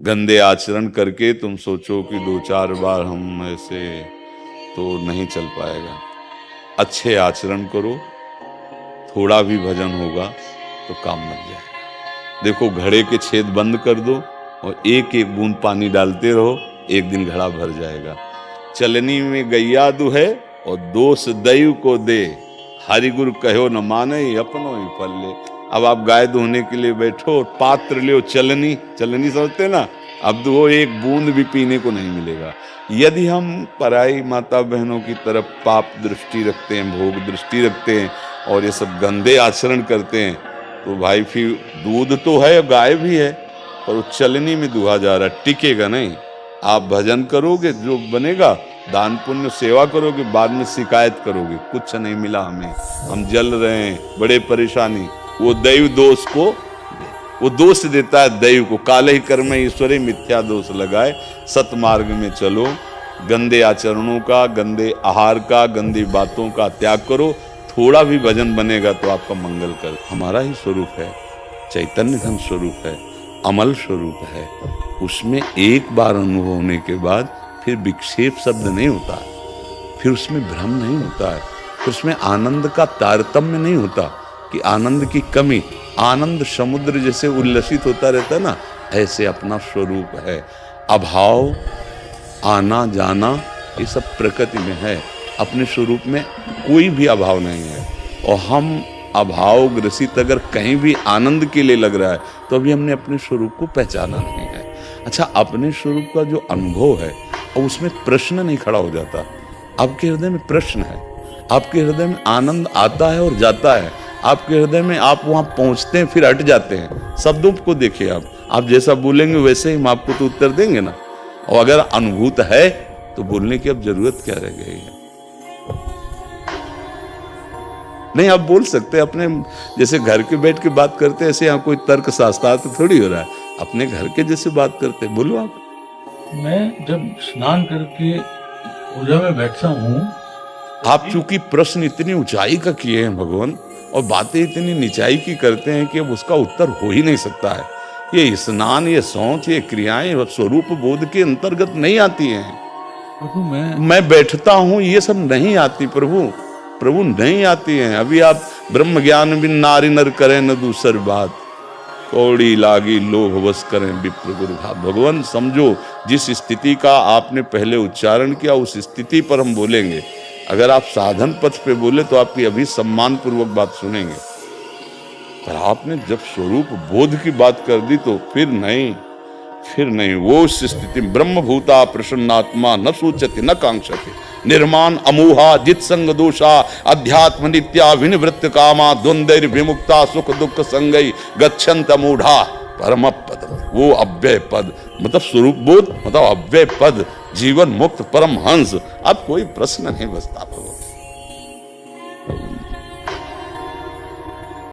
गंदे आचरण करके तुम सोचो कि 2-4 बार हम ऐसे, तो नहीं चल पाएगा। अच्छे आचरण करो, थोड़ा भी भजन होगा तो काम बन जाएगा। देखो, घड़े के छेद बंद कर दो और एक एक बूंद पानी डालते रहो, एक दिन घड़ा भर जाएगा। चलनी में गैया दुहे और दोष दैव को दे, हरि गुरु कहो न माने अपनो ही फल ले। अब आप गाय धोने के लिए बैठो, पात्र ले, चलनी समझते ना, अब वो एक बूंद भी पीने को नहीं मिलेगा। यदि हम पराई माता बहनों की तरफ पाप दृष्टि रखते हैं, भोग दृष्टि रखते हैं और ये सब गंदे आचरण करते हैं, तो भाई फिर दूध तो है, गाय भी है, पर वो चलनी में दुहा जा रहा है, टिकेगा नहीं। आप भजन करोगे जो बनेगा, दान पुण्य सेवा करोगे, बाद में शिकायत करोगे कुछ नहीं मिला हमें, हम जल रहे हैं, बड़े परेशानी। वो दैव दोष को, वो दोष देता है दैव को, काले ही कर्म ईश्वरे मिथ्या दोष लगाए। सतमार्ग में चलो, गंदे आचरणों का, गंदे आहार का, गंदी बातों का त्याग करो, थोड़ा भी भजन बनेगा तो आपका मंगल कर। हमारा ही स्वरूप है, चैतन्य घन स्वरूप है, अमल स्वरूप है। उसमें एक बार अनुभव होने के बाद फिर विक्षेप शब्द नहीं होता, फिर उसमें भ्रम नहीं होता है, फिर उसमें आनंद का तारतम्य नहीं होता कि आनंद की कमी। आनंद समुद्र जैसे उल्लसित होता रहता है ना, ऐसे अपना स्वरूप है। अभाव, आना जाना, ये सब प्रकृति में है, अपने स्वरूप में कोई भी अभाव नहीं है। और हम अभाव ग्रसित अगर कहीं भी आनंद के लिए लग रहा है तो अभी हमने अपने स्वरूप को पहचाना नहीं है। अच्छा, अपने स्वरूप का जो अनुभव है और उसमें प्रश्न नहीं खड़ा हो जाता। आपके हृदय में प्रश्न है, आपके हृदय में आनंद आता है और जाता है, आपके हृदय में आप वहां पहुंचते हैं फिर हट जाते हैं। शब्दों को देखिए, आप जैसा बोलेंगे वैसे ही हम आपको तो उत्तर देंगे ना। और अगर अनुभूत है तो बोलने की अब जरूरत क्या रह गई है? नहीं, आप बोल सकते अपने, जैसे घर के बैठ के बात करते ऐसे, यहाँ कोई तर्क शास्त्रार्थ थोड़ी हो रहा है, अपने घर के जैसे बात करते। बोलो आप। मैं जब स्नान करके पूजा में बैठता हूँ, आप चूंकि प्रश्न इतनी ऊंचाई का किए हैं भगवान, और बातें इतनी निचाई की करते हैं कि अब उसका उत्तर हो ही नहीं सकता है। ये स्नान, ये शौच, ये क्रियाएं स्वरूप बोध के अंतर्गत नहीं आती हैं। प्रभु मैं बैठता हूँ, ये सब नहीं आती प्रभु नहीं आती हैं। अभी आप ब्रह्म ज्ञान बिन नारी नर करें न दूसर बात, कौड़ी लागी लोभ वश करें विप्र गुरु भाव। भगवान समझो, जिस स्थिति का आपने पहले उच्चारण किया उस स्थिति पर हम बोलेंगे। अगर आप साधन पथ पे बोले तो आपकी अभी सम्मान पूर्वक बात सुनेंगे, पर आपने जब स्वरूप बोध की बात कर दी तो फिर नहीं। वो उस स्थिति ब्रह्म भूता प्रसन्नात्मा न सूचति न कांक्षति, निर्माण अमूहा जित संग दोषा, अध्यात्म नित्या विनिवृत्त कामा, द्वंद्वैर विमुक्ता सुख दुख संगई गच्छन्त मूढ़ा परम पद। वो अव्यय पद मतलब स्वरूप बोध, मतलब अव्यय पद, जीवन मुक्त परम हंस। अब कोई प्रश्न नहीं बचता।